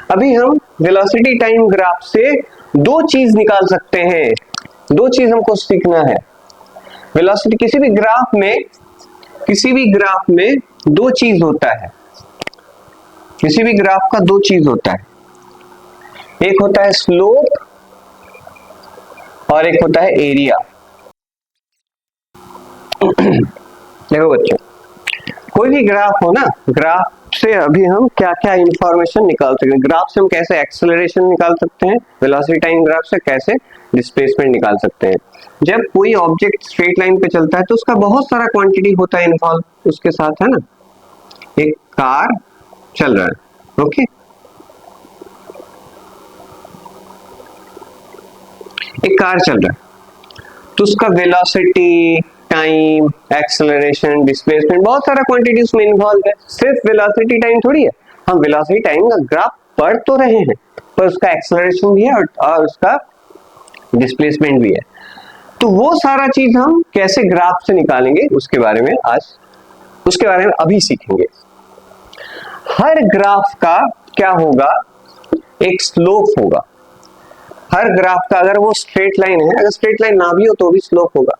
अभी हम velocity time graph से दो चीज निकाल सकते हैं, दो चीज हमको सीखना है। वेलोसिटी किसी भी ग्राफ में दो चीज होता है, किसी भी ग्राफ का दो चीज होता है, एक होता है स्लोप और एक होता है एरिया। देखो बच्चों, कोई भी ग्राफ हो ना, ग्राफ से अभी हम क्या क्या इंफॉर्मेशन निकाल सकते हैं। ग्राफ से हम कैसे एक्सेलरेशन निकाल सकते हैं, वेलोसिटी टाइम ग्राफ से कैसे डिस्प्लेसमेंट निकाल सकते हैं। जब कोई ऑब्जेक्ट स्ट्रेट लाइन पे चलता है तो उसका बहुत सारा क्वांटिटी होता है इन्वॉल्व उसके साथ, है ना। एक कार चल रहा है, ओके, एक कार चल रहा है तो उसका वेलोसिटी, टाइम, एक्सेलरेशन, डिस्प्लेसमेंट, बहुत सारा क्वांटिटी उसमें इन्वॉल्व है। सिर्फ वेलोसिटी टाइम थोड़ी है, हम वेलोसिटी टाइम का ग्राफ पढ़ तो रहे हैं पर उसका एक्सेलरेशन भी है और उसका डिस्प्लेसमेंट भी है। तो वो सारा चीज हम कैसे ग्राफ से निकालेंगे उसके बारे में अभी सीखेंगे। हर ग्राफ का क्या होगा, एक स्लोप होगा। हर ग्राफ का, अगर वो स्ट्रेट लाइन है, अगर स्ट्रेट लाइन ना भी हो तो भी स्लोप होगा।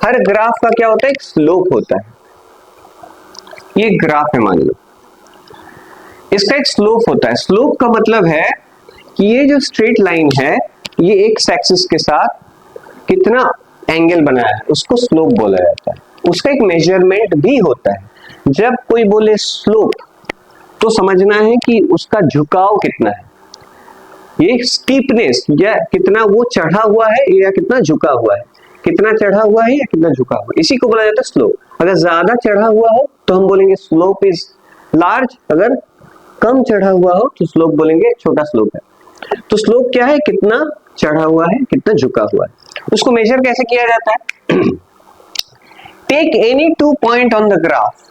हर ग्राफ का क्या होता है, एक स्लोप होता है। ये ग्राफ है मान लो, इसका एक स्लोप होता है। स्लोप का मतलब है कि ये जो स्ट्रेट लाइन है ये एक्स एक्सिस के साथ कितना एंगल बनाया है उसको स्लोप बोला जाता है। उसका एक मेजरमेंट भी होता है। जब कोई बोले स्लोप तो समझना है कि उसका झुकाव कितना है, ये स्टीपनेस या कितना वो चढ़ा हुआ है या कितना झुका हुआ है, कितना चढ़ा हुआ है या कितना झुका हुआ है, इसी को बोला जाता है स्लोप। अगर ज्यादा चढ़ा हुआ हो तो हम बोलेंगे स्लोप इज लार्ज, अगर कम चढ़ा हुआ हो तो स्लोप बोलेंगे छोटा स्लोप है। तो स्लोप क्या है, कितना चढ़ा हुआ है, कितना झुका हुआ है। उसको मेजर कैसे किया जाता है, take any 2 point on the graph,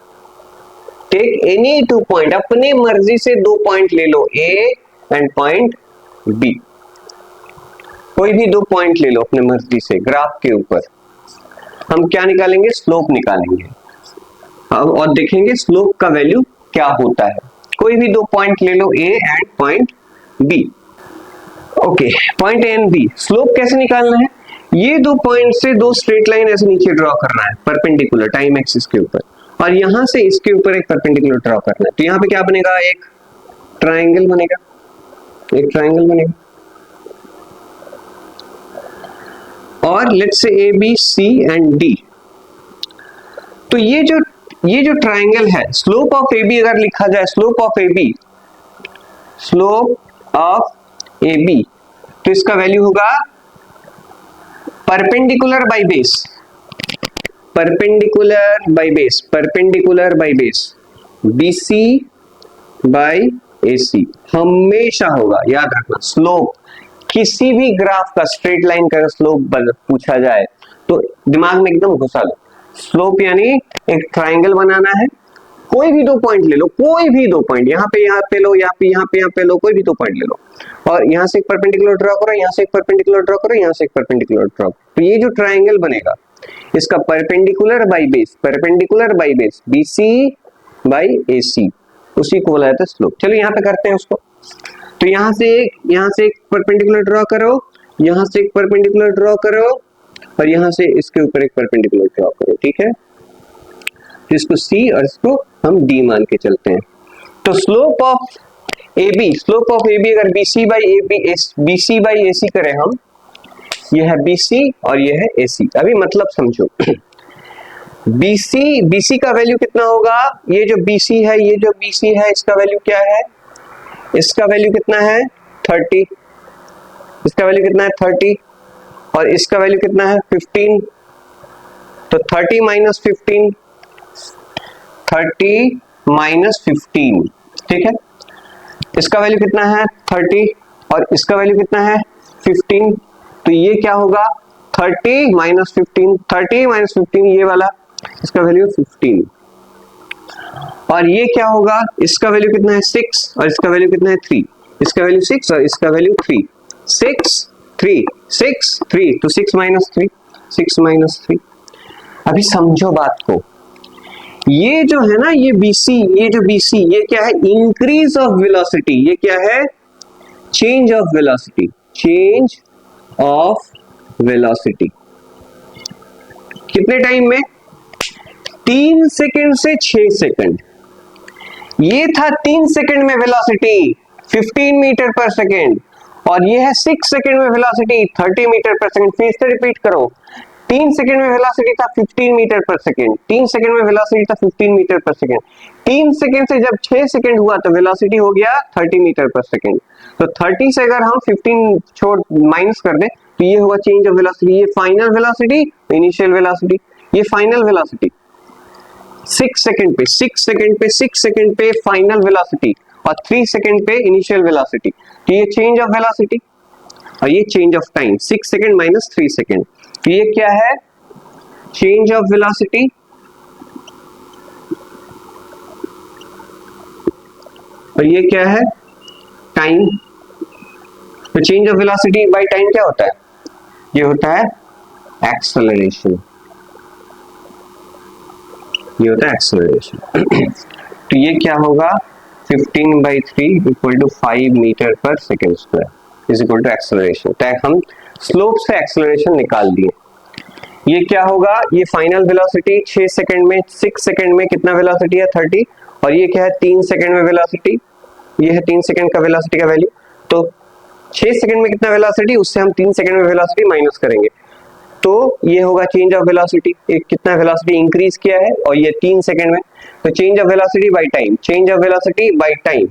take any 2 point, अपने मर्जी से 2 पॉइंट ले लो, ए एंड पॉइंट बी, कोई भी 2 पॉइंट ले लो अपने मर्जी से ग्राफ के ऊपर। हम क्या निकालेंगे, स्लोप निकालेंगे और देखेंगे स्लोप का वैल्यू क्या होता है। कोई भी 2 पॉइंट ले लो, A and point B, okay, point A and B. Slope कैसे निकालना है, ये 2 पॉइंट से 2 स्ट्रेट लाइन ऐसे नीचे ड्रॉ करना है परपेंडिकुलर टाइम एक्सिस के ऊपर, और यहां से इसके ऊपर एक परपेंडिकुलर ड्रॉ करना है। तो यहाँ पे क्या बनेगा, एक ट्राइंगल बनेगा, एक ट्राइंगल बनेगा। और let's say A B C and D. तो ये जो ट्राइंगल है, स्लोप ऑफ ए बी अगर लिखा जाए, slope of A B, slope of A B, तो इसका वैल्यू होगा perpendicular by base, perpendicular by base, perpendicular by base, BC by AC हमेशा होगा, याद रखना। स्लोप किसी भी ग्राफ का, स्ट्रेट लाइन का स्लोप पूछा जाए तो दिमाग में एकदम घुसा लो। स्लोप यानी एक ट्राइंगल बनाना है, कोई भी 2 पॉइंट ले लो, कोई भी 2 पॉइंट, यहाँ पे लो, यहाँ पे लो, कोई भी 2 पॉइंट ले लो, और यहाँ से एक परपेंडिकुलर ड्रॉ करो, यहाँ से एक परपेंडिकुलर ड्रॉ करो, यहाँ से एक परपेंडिकुलर ड्रॉ। तो ये जो ट्राइंगल बनेगा इसका perpendicular by base, perpendicular by base, BC by AC, उसी को बोला जाता है स्लोप। चलो यहाँ पे करते हैं उसको। तो यहाँ से एक परपेंडिकुलर ड्रॉ करो, यहाँ से एक परपेंडिकुलर ड्रॉ करो, और यहाँ से इसके ऊपर एक परपेंडिकुलर ड्रॉ करो, ठीक है। इसको C और इसको हम D मान के चलते हैं। तो slope of AB, slope of AB अगर BC बाई AC करें हम, ये है BC और ये है AC। अभी मतलब समझो, BC का वैल्यू कितना होगा, ये जो BC है इसका वैल्यू क्या है, इसका वैल्यू कितना है 30, इसका वैल्यू कितना है 30, और इसका वैल्यू कितना है 15। तो 30 माइनस 15, 30 माइनस 15, ठीक है। इसका वैल्यू कितना है 30 और इसका वैल्यू कितना है 15। तो ये क्या होगा 30 माइनस 15, 30 माइनस 15 ये वाला, इसका वैल्यू 15। और ये क्या होगा, इसका वैल्यू कितना है 6 और इसका वैल्यू कितना है 3, इसका वैल्यू 6 और इसका वैल्यू 3, 6 3 6 3, तो 6 माइनस 3, 6 माइनस 3। अभी समझो बात को, ये जो है ना, ये BC, ये जो BC, ये क्या है? Increase of velocity. ये क्या है? Change of velocity, change of velocity. कितने टाइम में? 3 सेकंड से 6 सेकंड। ये था 3 सेकंड में वेलोसिटी 15 मीटर पर सेकंड, और ये है 6 सेकंड में वेलोसिटी 30 मीटर पर सेकंड। फिर से रिपीट करो, 3 सेकंड में वेलोसिटी था 15 मीटर पर सेकंड, 3 सेकंड में वेलोसिटी था 15 मीटर पर सेकंड, 3 सेकंड से जब 6 सेकंड हुआ तो वेलोसिटी हो गया 30 मीटर पर सेकंड। तो 30 से अगर हम 15 छोड़ माइनस कर दें तो ये होगा चेंज ऑफ वेलोसिटी। ये फाइनल वेलोसिटी, इनिशियल वेलोसिटी, ये फाइनल वेलोसिटी 6 सेकंड पे, 6 सेकंड पे, 6 सेकंड पे फाइनल वेलोसिटी, और 3 सेकंड पे इनिशियल वेलोसिटी। तो ये चेंज ऑफ वेलोसिटी, और ये change of time 6 second minus 3 second. तो ये क्या है? चेंज ऑफ वेलोसिटी, और ये क्या है? टाइम। तो change of velocity by time क्या होता है? ये होता है एक्सेलरेशन, ये होता है एक्सेलरेशन। तो ये क्या होगा? 15/3 equal to 5 metre per second square is equal to acceleration. तो हम स्लोप से एक्सेलरेशन निकाल दिए। ये क्या होगा? ये फाइनल वेलोसिटी 6 सेकंड में, 6 सेकंड में कितना वेलोसिटी है? 30, और ये क्या है? 3 सेकंड में वेलोसिटी, ये है 3 सेकंड का वेलोसिटी का वैल्यू। तो 6 सेकंड में कितना वेलोसिटी, उससे हम 3 सेकंड में वेलोसिटी माइनस करेंगे, तो ये होगा चेंज ऑफ वेलोसिटी। कितना वेलोसिटी इंक्रीज किया है, और ये 3 सेकंड में। तो change of velocity by time, change of velocity by time,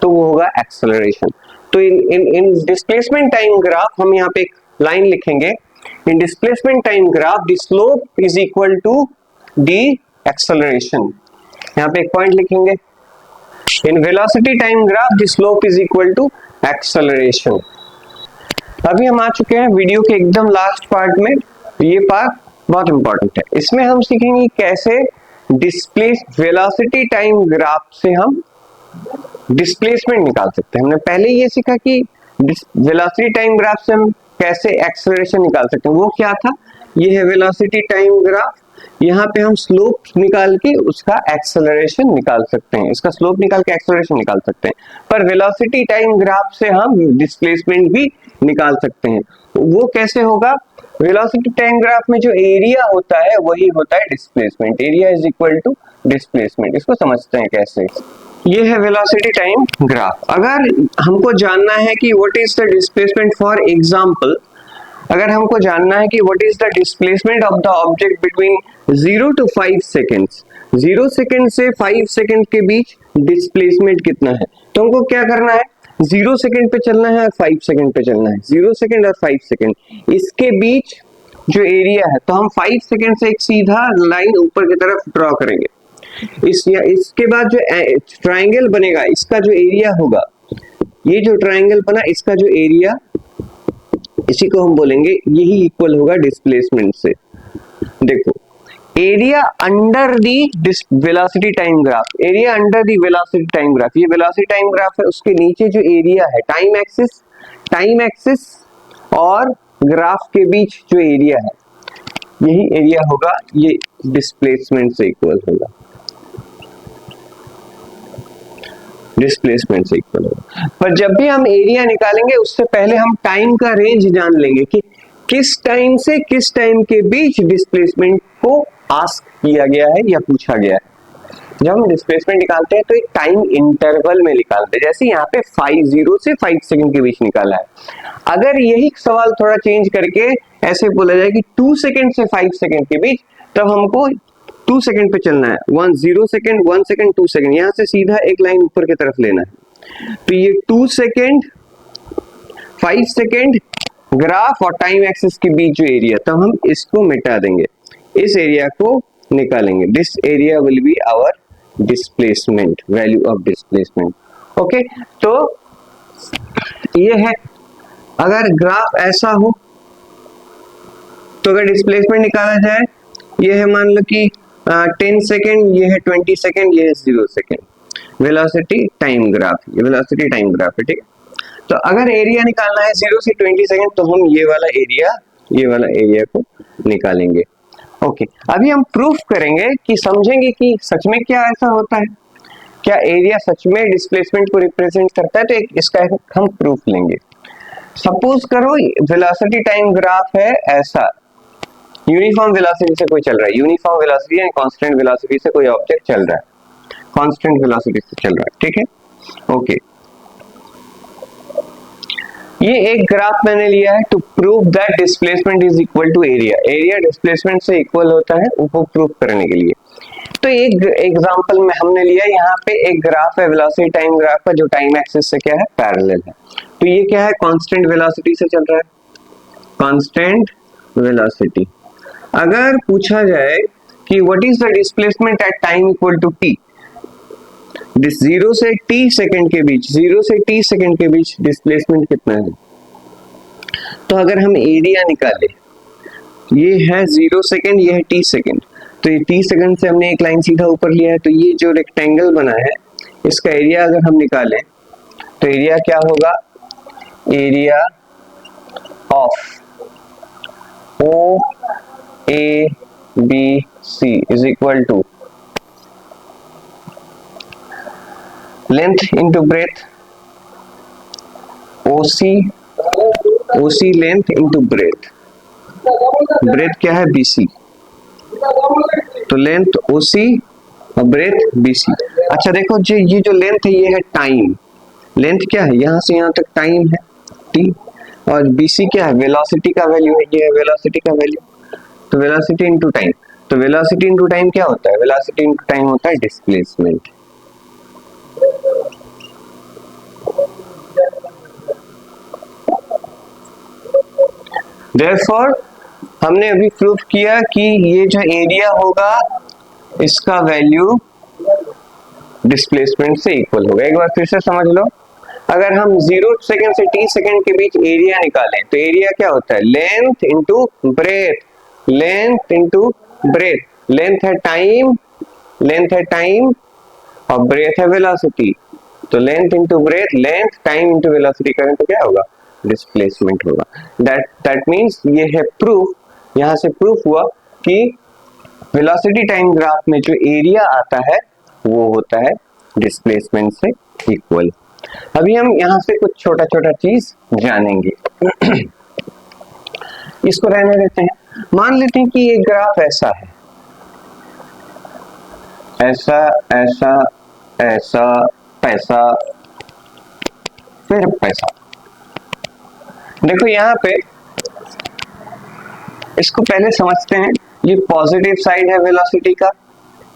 तो वो होगा एक्सेलरेशन। तो इन डिस्प्लेसमेंट टाइम ग्राफ हम यहाँ पे एक लाइन लिखेंगे, in displacement time graph the slope is equal to the acceleration. यहाँ पे एक पॉइंट लिखेंगे, in velocity time graph the slope is equal to acceleration. अभी हम आ चुके हैं वीडियो के एकदम लास्ट पार्ट में। ये पार्ट बहुत इंपॉर्टेंट है, इसमें हम सीखेंगे कैसे डिस्प्लेस वेलोसिटी टाइम ग्राफ से हम डिस्प्लेसमेंट निकाल सकते हैं। हमने पहले ये सीखा कि वेलोसिटी टाइम ग्राफ से हम कैसे एक्सेलरेशन निकाल सकते हैं। वो क्या था? ये है वेलोसिटी टाइम ग्राफ, यहाँ पे हम स्लोप निकाल के उसका एक्सेलरेशन निकाल सकते हैं, इसका स्लोप निकाल के एक्सेलरेशन निकाल सकते हैं। पर वेलोसिटी टाइम ग्राफ से हम डिस्प्लेसमेंट भी निकाल सकते हैं। वो कैसे होगा? वेलोसिटी टाइम ग्राफ में जो एरिया होता है वही होता है displacement. Area is equal to displacement. इसको समझते हैं कैसे। ये है वेलोसिटी टाइम ग्राफ। अगर हमको जानना है कि what is the displacement, for example अगर हमको जानना है कि what is the displacement of the object between 0 to 5 seconds, 0 second से 5 सेकेंड के बीच डिस्प्लेसमेंट कितना है, तो हमको क्या करना है? 0 सेकेंड पे चलना है और 5 सेकेंड पे चलना है। 0 सेकेंड और 5 सेकेंड इसके बीच जो एरिया है, तो हम 5 सेकेंड से एक सीधा लाइन ऊपर की तरफ ड्रॉ करेंगे। इसके बाद जो ट्राइंगल बनेगा, इसका जो एरिया होगा, ये जो ट्राइंगल बना इसका जो एरिया, इसी को हम बोलेंगे, यही इक्वल होगा डिस्प्लेसमेंट से। देखो, area under the velocity time graph, area under the velocity time graph, ये वेलोसिटी टाइम ग्राफ है, उसके नीचे जो एरिया है टाइम एक्सिस और ग्राफ के बीच जो एरिया है, यही एरिया होगा, ये डिस्प्लेसमेंट से इक्वल होगा, डिस्प्लेसमेंट से इक्वल होगा। पर जब भी हम एरिया निकालेंगे उससे पहले हम टाइम का रेंज जान लेंगे कि किस टाइम से किस टाइम के बीच डिस्प्लेसमेंट को आस्क किया गया है या पूछा गया है। जब हम डिस्प्लेसमेंट निकालते हैं तो एक टाइम इंटरवल में निकालते हैं, जैसे यहाँ पे 0 से 5 सेकंड के बीच निकाला है। अगर यही सवाल थोड़ा चेंज करके ऐसे बोला जाए कि 2 सेकंड से 5 सेकंड के बीच, तब हमको 2 सेकंड पे चलना है। 0 सेकंड, 1 सेकंड, 2 सेकंड, यहाँ से सीधा एक लाइन ऊपर की तरफ लेना है। तो ये 2 सेकंड, 5 सेकंड ग्राफ और टाइम एक्सिस के बीच जो एरिया, तब हम इसको मिटा देंगे, इस एरिया को निकालेंगे। This area will be our displacement, value of displacement. Okay, तो ये है, अगर ग्राफ ऐसा हो तो अगर डिस्प्लेसमेंट निकाला जाए, ये है मान लो कि 10 सेकेंड, ये है 20 सेकेंड, ये है 0 सेकेंड, वेलोसिटी टाइम ग्राफ, ये वेलोसिटी टाइम ग्राफ है, ठीक है। तो अगर एरिया निकालना है 0 से 20 सेकेंड, तो हम ये वाला एरिया को निकालेंगे। ओके अभी हम प्रूफ करेंगे कि समझेंगे कि सच में क्या ऐसा होता है, क्या एरिया सच में डिस्प्लेसमेंट को रिप्रेजेंट करता है। तो इसका हम प्रूफ लेंगे। सपोज करो वेलोसिटी टाइम ग्राफ है ऐसा, यूनिफॉर्म वेलोसिटी से कोई चल रहा है, यूनिफॉर्म वेलोसिटी या कांस्टेंट वेलोसिटी से कोई ऑब्जेक्ट चल रहा है, कांस्टेंट वेलोसिटी से चल रहा है, ठीक है। ओके ये एक ग्राफ मैंने लिया है to prove that displacement is equal to area, area displacement से इक्वल होता है, वो प्रूव करने के लिए। तो एक एग्जांपल में हमने लिया, यहाँ पे एक ग्राफ है वेलोसिटी टाइम ग्राफ का, जो टाइम एक्सिस से क्या है, पैरेलल है। तो ये क्या है, कांस्टेंट वेलोसिटी से चल रहा है, कांस्टेंट वेलोसिटी। अगर पूछा जाए कि what is the displacement at time equal to t, 0 से t सेकंड के बीच, 0 से t सेकंड के बीच डिस्प्लेसमेंट कितना है। तो अगर हम एरिया निकाले, ये है 0 सेकंड, ये है t सेकंड, तो ये t सेकंड से हमने एक लाइन सीधा ऊपर लिया है, तो ये जो रेक्टेंगल बना है इसका एरिया अगर हम निकालें तो एरिया क्या होगा, area of O A B C is equal to length into breadth, OC length into breadth, breadth क्या है BC, तो लेंथ OC और ब्रेथ BC। अच्छा देखो जो ये जो लेंथ है ये है टाइम, लेंथ क्या है, यहां से यहां तक टाइम है t, और BC क्या है, वेलोसिटी का वैल्यू है, ये है वेलोसिटी का वैल्यू। तो वेलोसिटी इंटू टाइम, तो वेलोसिटी इंटू टाइम क्या होता है, वेलोसिटी इंटू टाइम होता है डिस्प्लेसमेंट। Therefore, हमने अभी प्रूफ किया कि ये जो एरिया होगा इसका वैल्यू डिस्प्लेसमेंट से इक्वल होगा। एक बार फिर से समझ लो, अगर हम 0 सेकंड से t सेकंड के बीच एरिया निकालें तो एरिया क्या होता है, length into breath, length into breath, length है टाइम, लेंथ है टाइम और ब्रेथ है वेलोसिटी, तो length into breath, length time into velocity करें तो क्या होगा, डिस्प्लेसमेंट होगा। दैट मींस ये है प्रूफ, यहां से प्रूफ हुआ कि वेलोसिटी टाइम ग्राफ में जो एरिया आता है वो होता है डिस्प्लेसमेंट से इक्वल। अभी हम यहां से कुछ छोटा छोटा चीज जानेंगे। इसको रहने देते हैं, मान लेते हैं कि ये ग्राफ ऐसा है, ऐसा ऐसा ऐसा पैसा फिर पैसा। देखो यहाँ पे इसको पहले समझते हैं, ये पॉजिटिव साइड है वेलोसिटी का,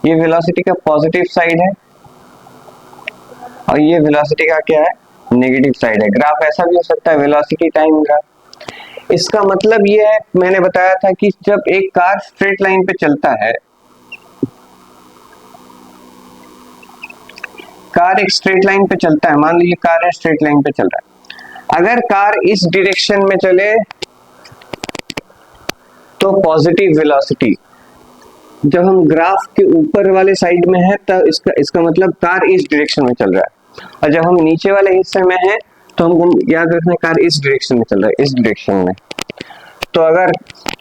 ये वेलोसिटी का पॉजिटिव साइड है, और ये वेलोसिटी का क्या है, नेगेटिव साइड है। ग्राफ ऐसा भी हो सकता है, वेलोसिटी टाइम ग्राफ। इसका मतलब ये है, मैंने बताया था कि जब एक कार स्ट्रेट लाइन पे चलता है, कार एक स्ट्रेट लाइन पे चलता है, मान लीजिए कार है स्ट्रेट लाइन पे चल रहा है, अगर कार इस डायरेक्शन में चले तो पॉजिटिव वेलोसिटी, जब हम ग्राफ के ऊपर वाले साइड में है तब इसका मतलब कार इस डायरेक्शन में चल रहा है, और जब हम नीचे वाले हिस्से में है तो हमको याद रखना है कार इस डायरेक्शन में चल रहा है, इस डायरेक्शन में। तो अगर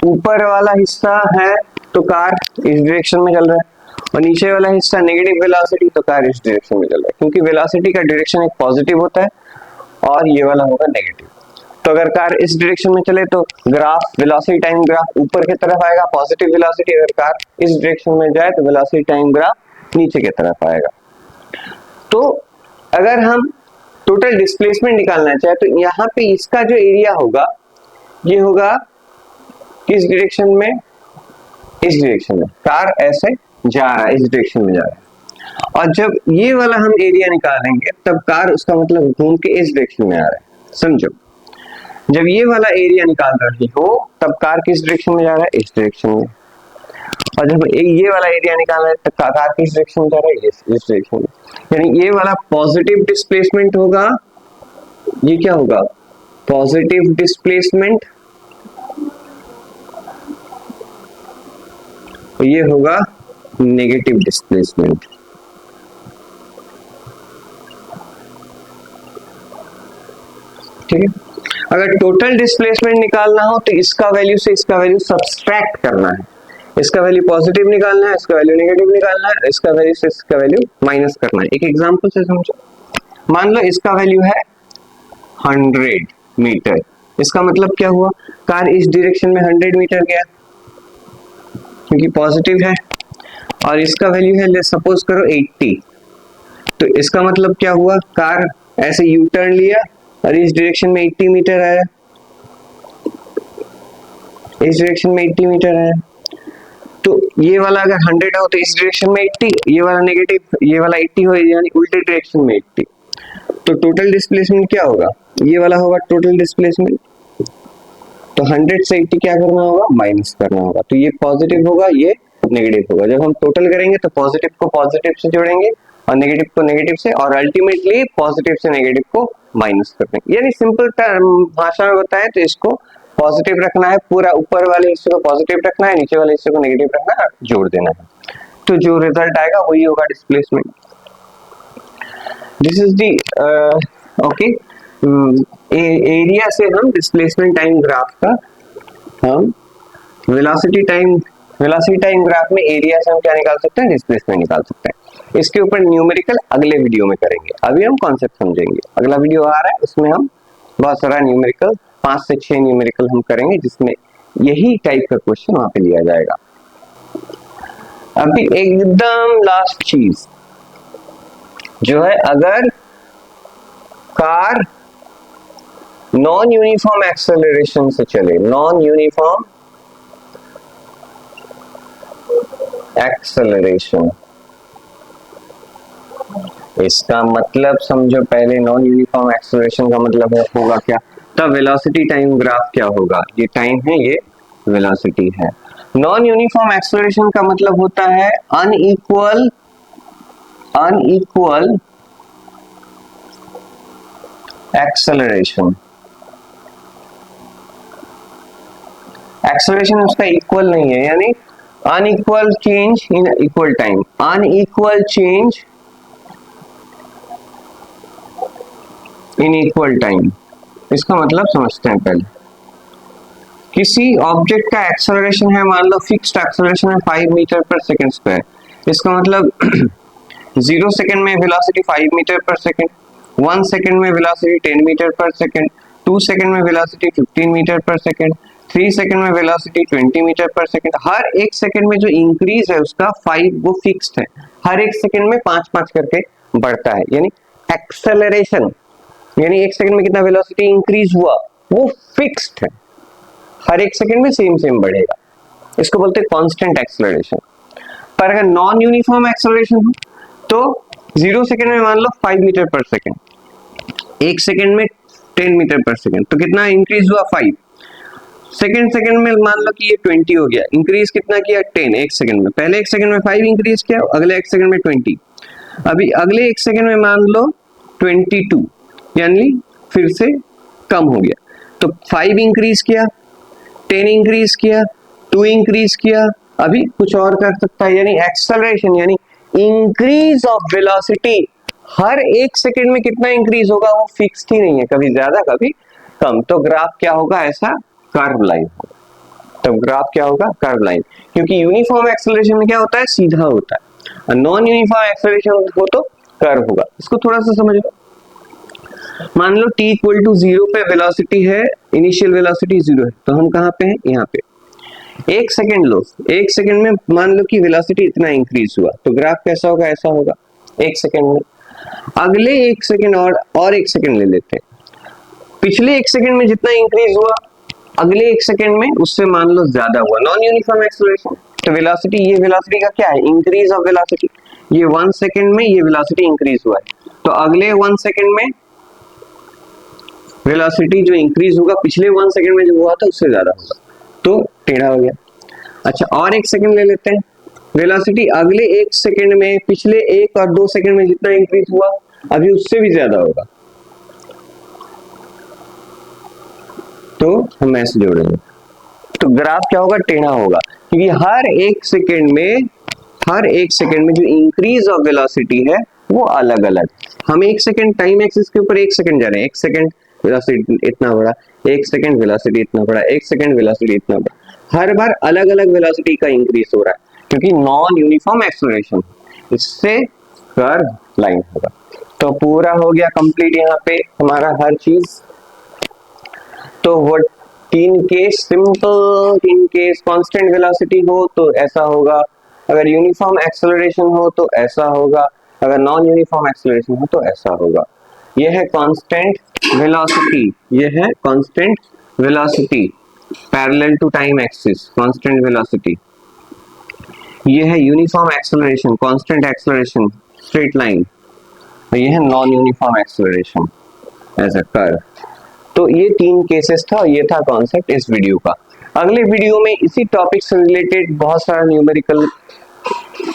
ऊपर वाला हिस्सा है तो कार इस डायरेक्शन में चल रहा है, और नीचे वाला हिस्सा नेगेटिव वेलोसिटी तो कार इस डायरेक्शन में चल रहा है, क्योंकि वेलोसिटी का डायरेक्शन एक पॉजिटिव होता है और ये वाला होगा नेगेटिव। तो अगर कार इस डायरेक्शन में चले तो ग्राफ वेलोसिटी टाइम ग्राफ ऊपर की तरफ आएगा, पॉजिटिव वेलोसिटी। अगर कार इस डायरेक्शन में जाए तो वेलोसिटी टाइम ग्राफ नीचे की तरफ आएगा। तो अगर हम टोटल डिस्प्लेसमेंट निकालना चाहे तो यहाँ पे इसका जो एरिया होगा ये होगा किस डायरेक्शन में, इस डायरेक्शन में, कार ऐसे जा रहा है, इस डायरेक्शन में जा रहा है। और जब ये वाला हम एरिया निकालेंगे तब कार उसका मतलब घूम के इस डायरेक्शन में आ रहा है, समझो। जब ये वाला एरिया निकाल रही हो तब कार किस डायरेक्शन में जा रहा है, इस डायरेक्शन में। और जब ये वाला एरिया निकाल रहा है तब कार किस डायरेक्शन में जा रहा है, इस डायरेक्शन में। यानी ये वाला पॉजिटिव डिस्प्लेसमेंट होगा, ये क्या होगा, पॉजिटिव डिस्प्लेसमेंट, ये होगा नेगेटिव डिस्प्लेसमेंट। ठीक है, अगर टोटल डिस्प्लेसमेंट निकालना हो तो इसका वैल्यू से इसका वैल्यू सब्सट्रैक्ट करना है, इसका वैल्यू पॉजिटिव निकालना है, इसका वैल्यू नेगेटिव निकालना है, इसका वैल्यू से इसका वैल्यू माइनस करना है। एक एग्जांपल से समझो, मान लो इसका वैल्यू है 100 मीटर, इसका मतलब क्या हुआ, कार इस डायरेक्शन में 100 मीटर गया क्योंकि पॉजिटिव है, और इसका वैल्यू है ले सपोज करो 80, तो इसका मतलब क्या हुआ, कार ऐसे यू टर्न लिया और इस डायरेक्शन में 80 मीटर आया, इस डायरेक्शन में 80 मीटर आया, तो ये वाला अगर 100 हो तो इस डायरेक्शन में 80, ये वाला नेगेटिव, ये वाला 80 हो यानी उल्टे डायरेक्शन में 80, तो टोटल डिस्प्लेसमेंट क्या होगा, ये वाला होगा टोटल डिस्प्लेसमेंट, तो 100 से 80 क्या करना होगा, माइनस करना होगा, तो ये पॉजिटिव होगा, ये नेगेटिव होगा। जब हम टोटल करेंगे तो पॉजिटिव को पॉजिटिव से जोड़ेंगे और नेगेटिव को नेगेटिव से, और अल्टीमेटली पॉजिटिव से नेगेटिव को माइनस कर देंगे। यानी सिंपल भाषा में बताएं तो इसको पॉजिटिव रखना है, पूरा ऊपर वाले हिस्से को पॉजिटिव रखना है, नीचे वाले हिस्से को नेगेटिव रखना है, जोड़ देना है, तो जो रिजल्ट आएगा वही होगा displacement. This is the okay, area से हम डिस्प्लेसमेंट टाइम ग्राफ का हम वेलोसिटी टाइम ग्राफ में एरिया से हम क्या निकाल सकते हैं, डिस्प्लेसमेंट निकाल सकते हैं। इसके ऊपर न्यूमेरिकल अगले वीडियो में करेंगे, अभी हम कॉन्सेप्ट समझेंगे। अगला वीडियो आ रहा है, उसमें हम बहुत सारा न्यूमेरिकल 5 से 6 न्यूमेरिकल हम करेंगे, जिसमें यही टाइप का क्वेश्चन वहां पे लिया जाएगा। अभी एकदम लास्ट चीज जो है, अगर कार नॉन यूनिफॉर्म एक्सेलरेशन से चले, नॉन यूनिफॉर्म एक्सेलरेशन, इसका मतलब समझो पहले, नॉन यूनिफॉर्म एक्सेलरेशन का मतलब होगा क्या, तब वेलोसिटी टाइम ग्राफ क्या होगा, ये टाइम है, ये वेलोसिटी है। नॉन यूनिफॉर्म एक्सेलरेशन का मतलब होता है अनइक्वल एक्सेलरेशन, एक्सेलरेशन उसका इक्वल नहीं है, यानी unequal change in equal time, unequal change in equal time. इसका मतलब समझते हैं पहले, किसी ऑब्जेक्ट का एक्सेलरेशन है, मान लो फिक्स्ड एक्सेलरेशन है 5 मीटर पर सेकंड स्क्वायर, इसका मतलब 0 सेकंड में वेलोसिटी 5 मीटर पर सेकंड, 1 सेकंड में वेलोसिटी 10 मीटर पर सेकंड, 2 सेकंड में वेलोसिटी 15 मीटर पर सेकंड, 3 सेकंड में वेलोसिटी 20 मीटर पर सेकंड। हर एक सेकंड में जो इंक्रीज है उसका 5 वो फिक्स्ड है, हर एक सेकंड में 5-5 करके बढ़ता है, यानी एक्सेलरेशन, यानी एक सेकंड में कितना वेलोसिटी इंक्रीज हुआ वो फिक्स्ड है, हर एक सेकंड में सेम बढ़ेगा, इसको बोलते हैं कांस्टेंट एक्सेलरेशन। पर अगर नॉन यूनिफॉर्म एक्सेलरेशन हो तो 0 सेकंड में मान लो 5 मीटर पर सेकंड, 1 सेकंड में 10 मीटर पर सेकंड, तो कितना इंक्रीज हुआ 5, सेकंड में मान लो कि ये 20 हो गया, इंक्रीज कितना किया 10 एक सेकंड में, पहले 1 सेकंड में 5 इंक्रीज किया, अगले 1 सेकंड में 20, अभी अगले 1 सेकंड में मान लो 22, यानी फिर से कम हो गया, तो 5 इंक्रीज किया, 10 इंक्रीज किया, 2 इंक्रीज किया, अभी कुछ और कर सकता है, यानी एक्सेलरेशन यानी इंक्रीज ऑफ वेलोसिटी हर एक सेकंड में कितना इंक्रीज होगा वो फिक्स्ड ही नहीं है, कभी ज्यादा कभी कम। तो ग्राफ क्या होगा, ऐसा कर्व लाइन होगा, तो ग्राफ क्या होगा, कर्व लाइन, क्योंकि यूनिफॉर्म एक्सेलरेशन में क्या होता है, सीधा होता है, और नॉन यूनिफॉर्म एक्सेलरेशन हो तो कर्व होगा। इसको थोड़ा सा समझ लो, मान लो t इक्वल टू 0 पे वेलोसिटी है, इनिशियल वेलोसिटी 0 है, तो हम कहाँ पे हैं, यहाँ पे। 1 सेकंड लो, 1 सेकंड में मान लो कि वेलोसिटी इतना इंक्रीज हुआ, तो ग्राफ कैसा होगा, ऐसा होगा 1 सेकंड में। अगले 1 सेकंड और 1 सेकंड ले लेते हैं, पिछले 1 सेकंड में जितना इंक्रीज हुआ अगले 1 सेकंड में उससे मान लो ज्यादा हुआ, नॉन यूनिफॉर्म एक्सेलरेशन। तो वेलोसिटी, ये वेलोसिटी का क्या है, इंक्रीज ऑफ वेलोसिटी, ये 1 सेकंड में ये वेलोसिटी इंक्रीज हुआ है, तो अगले 1 सेकंड में वेलोसिटी जो इंक्रीज होगा पिछले 1 सेकंड में जो हुआ था उससे ज्यादा होगा, तो टेढ़ा हो गया। अच्छा, और 1 सेकंड ले लेते हैं, वेलोसिटी अगले 1 सेकंड में पिछले 1 और 2 सेकंड में जितना इंक्रीज हुआ अभी उससे भी ज्यादा होगा, तो हम ऐसे जोड़ेंगे, तो ग्राफ क्या होगा, टेढ़ा होगा, क्योंकि हर एक सेकंड में जो इंक्रीज ऑफ वेलोसिटी है वो अलग अलग। हम 1 सेकंड टाइम एक्सिस के ऊपर 1 सेकंड जा रहे हैं, 1 सेकंड वेलोसिटी इतना बड़ा, 1 सेकंड वेलोसिटी इतना बड़ा, 1 सेकंड वेलोसिटी इतना बड़ा, हर बार अलग अलग वेलोसिटी का इंक्रीज हो रहा है क्योंकि नॉन यूनिफॉर्म एक्सेलरेशन, इससे कर्व लाइन होगा। तो पूरा हो गया कंप्लीट यहाँ पे हमारा हर चीज। तो वो तीन केस सिंपल, तीन केस कांस्टेंट वेलोसिटी हो तो ऐसा होगा, अगर यूनिफॉर्म एक्सेलरेशन हो तो ऐसा होगा, अगर नॉन यूनिफॉर्म एक्सेलरेशन हो तो ऐसा होगा। यह है कांस्टेंट वेलोसिटी, यह है constant velocity parallel to time axis, constant velocity. यह है uniform acceleration, constant acceleration straight line. ये है non uniform acceleration as a curve. तो ये तीन केसेस था, ये था कॉन्सेप्ट इस वीडियो का। अगले वीडियो में इसी टॉपिक से रिलेटेड बहुत सारा न्यूमेरिकल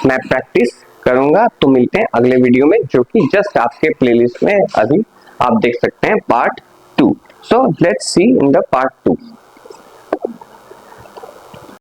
मैं प्रैक्टिस करूंगा। तो मिलते हैं अगले वीडियो में, जो कि जस्ट आपके प्लेलिस्ट में अभी आप देख सकते हैं part 2। So let's see in the part 2।